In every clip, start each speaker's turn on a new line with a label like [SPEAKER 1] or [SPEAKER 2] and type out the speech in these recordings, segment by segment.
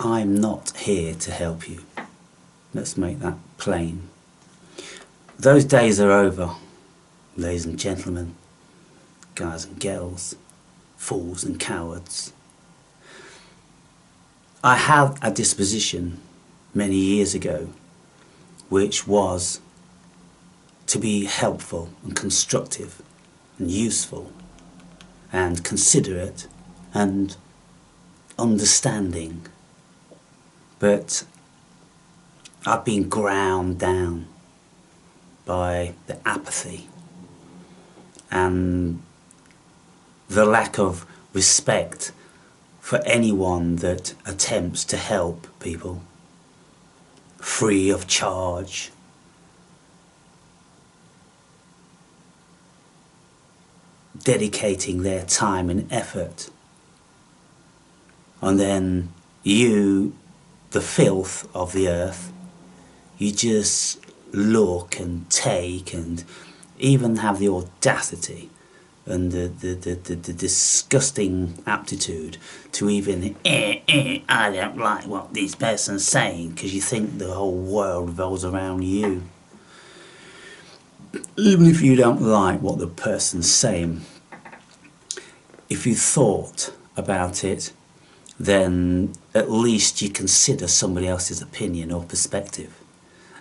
[SPEAKER 1] I'm not here to help you. Let's make that plain. Those days are over, ladies and gentlemen, guys and girls, fools and cowards. I had a disposition many years ago which was to be helpful and constructive and useful and considerate and understanding, but I've been ground down by the apathy and the lack of respect for anyone that attempts to help people free of charge. Dedicating their time and effort, and then you, the filth of the earth, you just look and take and even have the audacity and the disgusting aptitude to even I don't like what this person's saying, because you think the whole world revolves around you. Even if you don't like what the person's saying, if you thought about it, then at least you consider somebody else's opinion or perspective,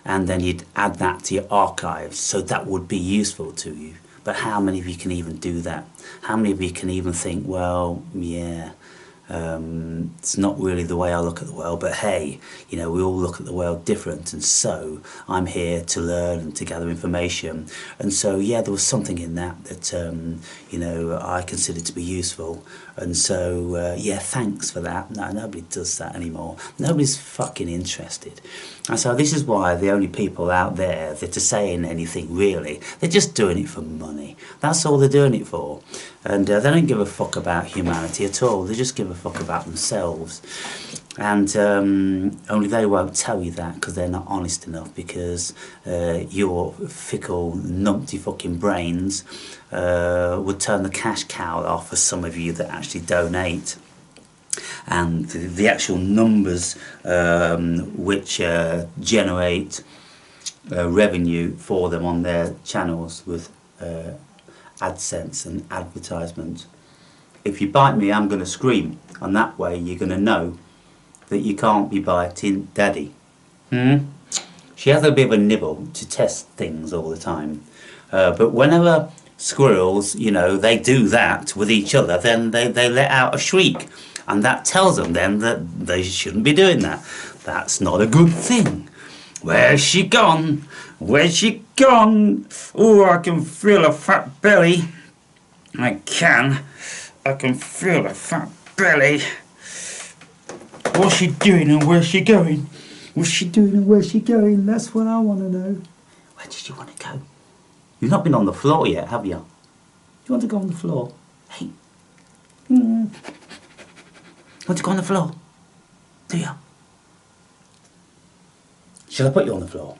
[SPEAKER 1] and then you'd add that to your archives, so that would be useful to you. But how many of you can even do that? How many of you can even think, well, yeah, it's not really the way I look at the world, but hey, you know, we all look at the world different, and so I'm here to learn and to gather information. And so, yeah, there was something in that that, you know, I considered to be useful. And so, yeah, thanks for that. No, nobody does that anymore. Nobody's fucking interested. And so this is why the only people out there that are saying anything, really, they're just doing it for money. That's all they're doing it for. And they don't give a fuck about humanity at all. They just give a fuck about themselves. And only they won't tell you that because they're not honest enough, because your fickle, numpty fucking brains would turn the cash cow off for some of you that actually donate. And the actual numbers which generate revenue for them on their channels with AdSense and advertisement. If you bite me, I'm going to scream, and that way you're going to know that you can't be biting Daddy. She has a bit of a nibble to test things all the time, but whenever squirrels, you know, they do that with each other, then they let out a shriek, and that tells them then that they shouldn't be doing that. That's not a good thing. Where's she gone? Where's she gone? Oh, I can feel a fat belly. I can feel a fat belly. What's she doing and where's she going? What's she doing and where's she going? That's what I want to know. Where did you want to go? You've not been on the floor yet, have you? Do you want to go on the floor? Hey. Want to go on the floor? Do you? Shall I put you on the floor?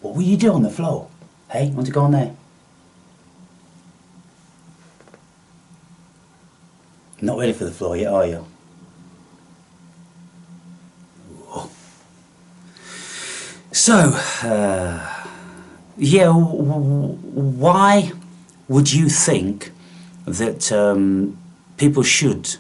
[SPEAKER 1] What will you do on the floor? Hey, want to go on there? Not ready for the floor yet, are you? Whoa. So, yeah, why would you think that people should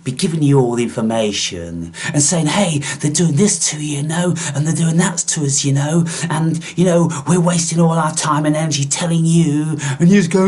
[SPEAKER 1] be giving you all the information and saying, hey, they're doing this to you, you know, and they're doing that to us, you know, and, you know, we're wasting all our time and energy telling you, and you just go,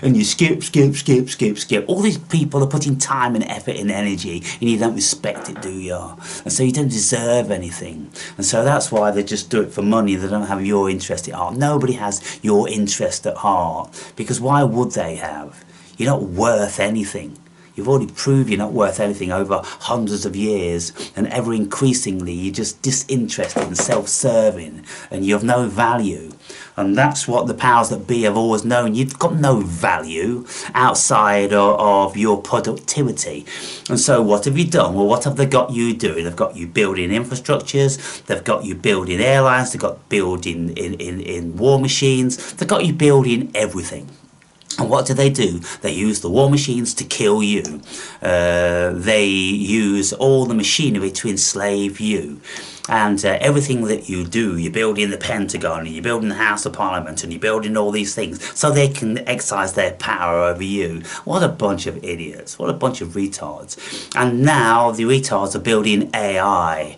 [SPEAKER 1] and you skip. All these people are putting time and effort and energy, and you don't respect it, do you? And so you don't deserve anything. And so that's why they just do it for money. They don't have your interest at heart. Nobody has your interest at heart, because why would they have? You're not worth anything. You've already proved you're not worth anything over hundreds of years, and ever increasingly you're just disinterested and self-serving, and you have no value. And that's what the powers that be have always known. You've got no value outside of your productivity. And so what have you done? Well, what have they got you doing? They've got you building infrastructures, they've got you building airlines, they've got building in war machines, they've got you building everything. And what do? They use the war machines to kill you. They use all the machinery to enslave you. And everything that you do, you're building the Pentagon, and you're building the House of Parliament, and you're building all these things so they can exercise their power over you. What a bunch of idiots. What a bunch of retards. And now the retards are building AI.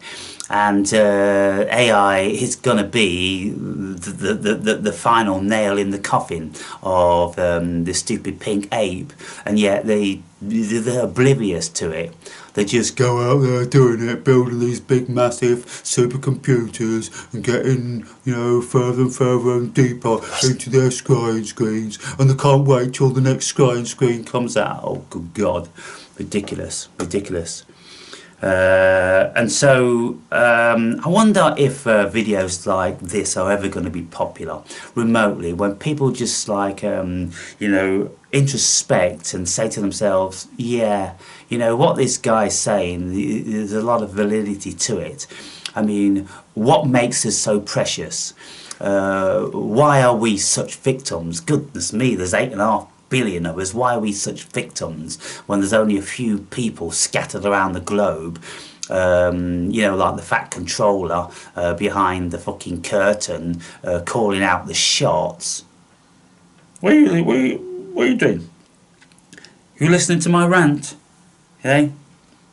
[SPEAKER 1] And AI is going to be the final nail in the coffin of the stupid pink ape, and yet they're oblivious to it. They just go out there doing it, building these big massive supercomputers and getting, you know, further and further and deeper into their screens, and they can't wait till the next screen comes out. Oh, good God. Ridiculous, ridiculous. And so I wonder if videos like this are ever going to be popular remotely, when people just like you know, introspect and say to themselves, yeah, you know what this guy's saying, there's a lot of validity to it. I mean, what makes us so precious? Why are we such victims? Goodness me, there's 8.5 billion of us. Why are we such victims when there's only a few people scattered around the globe? You know, like the fat controller behind the fucking curtain calling out the shots. What are you doing? You listening to my rant? Okay?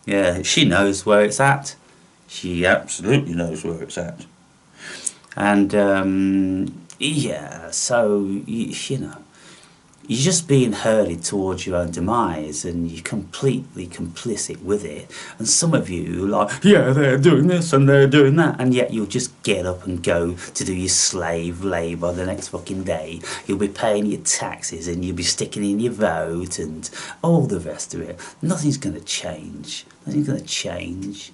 [SPEAKER 1] Yeah, she knows where it's at. She absolutely knows where it's at. And yeah, so you know, you're just being herded towards your own demise, and you're completely complicit with it. And some of you are like, yeah, they're doing this and they're doing that, and yet you'll just get up and go to do your slave labour the next fucking day. You'll be paying your taxes, and you'll be sticking in your vote and all the rest of it. Nothing's going to change. Nothing's going to change.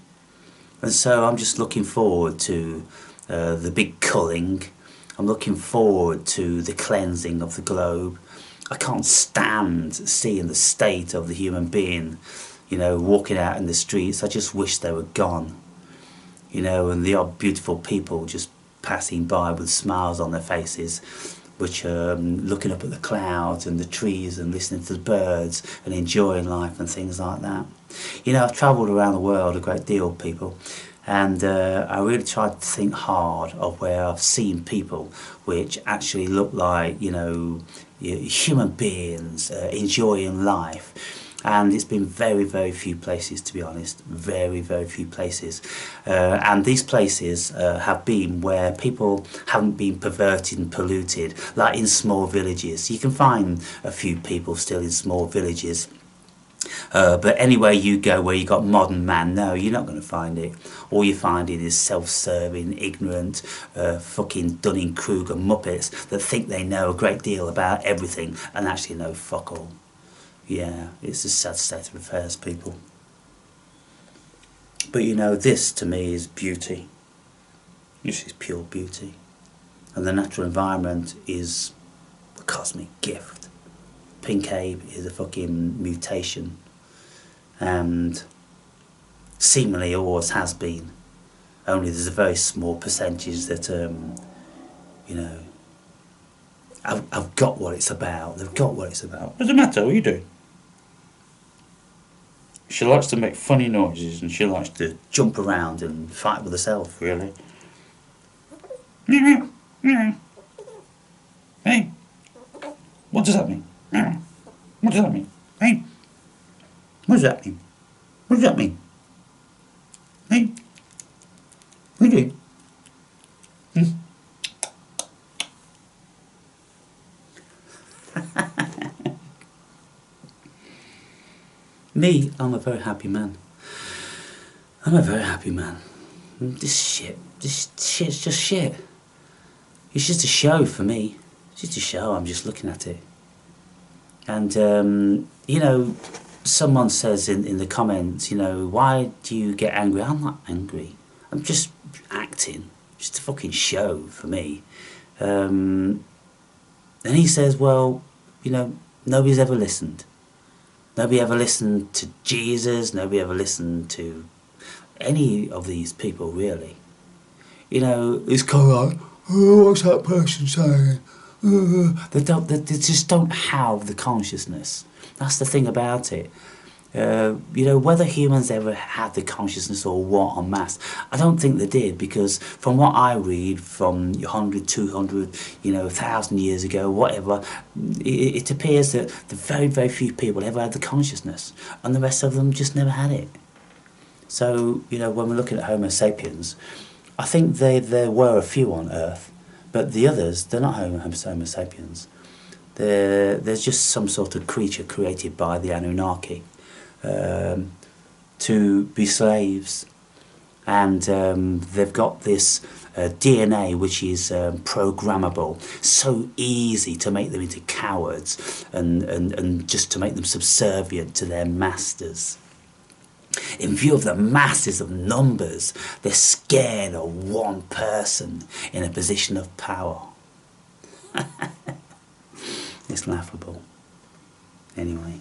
[SPEAKER 1] And so I'm just looking forward to the big culling. I'm looking forward to the cleansing of the globe. I can't stand seeing the state of the human being, you know, walking out in the streets. I just wish they were gone, you know, and the odd beautiful people just passing by with smiles on their faces, which are looking up at the clouds and the trees and listening to the birds and enjoying life and things like that. You know, I've travelled around the world a great deal, people, and I really tried to think hard of where I've seen people which actually look like, you know, human beings enjoying life. And it's been very, very few places, to be honest. Very, very few places. And these places have been where people haven't been perverted and polluted, like in small villages. You can find a few people still in small villages. But anywhere you go where you got modern man, no, you're not going to find it. All you're finding is self-serving, ignorant, fucking Dunning-Kruger muppets that think they know a great deal about everything and actually know fuck all. Yeah, it's a sad state of affairs, people. But you know, this to me is beauty. This is pure beauty. And the natural environment is a cosmic gift. Pink Ape is a fucking mutation, and seemingly always has been. Only there's a very small percentage that, you know, I've got what it's about. They've got what it's about. What's the matter? What are you doing? She likes to make funny noises, and she likes to jump around and fight with herself, really. Hey, what does that mean? What does that mean? Hey, what does that mean? What does that mean? Hey, what are you doing? Me, I'm a very happy man. I'm a very happy man. This shit's just shit. It's just a show for me. It's just a show, I'm just looking at it. And, you know, someone says in the comments, you know, why do you get angry? I'm not angry. I'm just acting. Just a fucking show for me. And he says, well, you know, nobody's ever listened. Nobody ever listened to Jesus. Nobody ever listened to any of these people, really. You know, it's kind of like, oh, what's that person saying? They just don't have the consciousness. That's the thing about it. You know, whether humans ever had the consciousness or what en masse, I don't think they did, because from what I read from 100, 200, you know, 1,000 years ago, whatever, it appears that the very, very few people ever had the consciousness, and the rest of them just never had it. So, you know, when we're looking at Homo sapiens, I think there were a few on Earth, but the others, they're not Homo sapiens. There's just some sort of creature created by the Anunnaki to be slaves, and they've got this DNA which is programmable, so easy to make them into cowards and just to make them subservient to their masters. In view of the masses of numbers, they're scared of one person in a position of power. It's laughable. Anyway.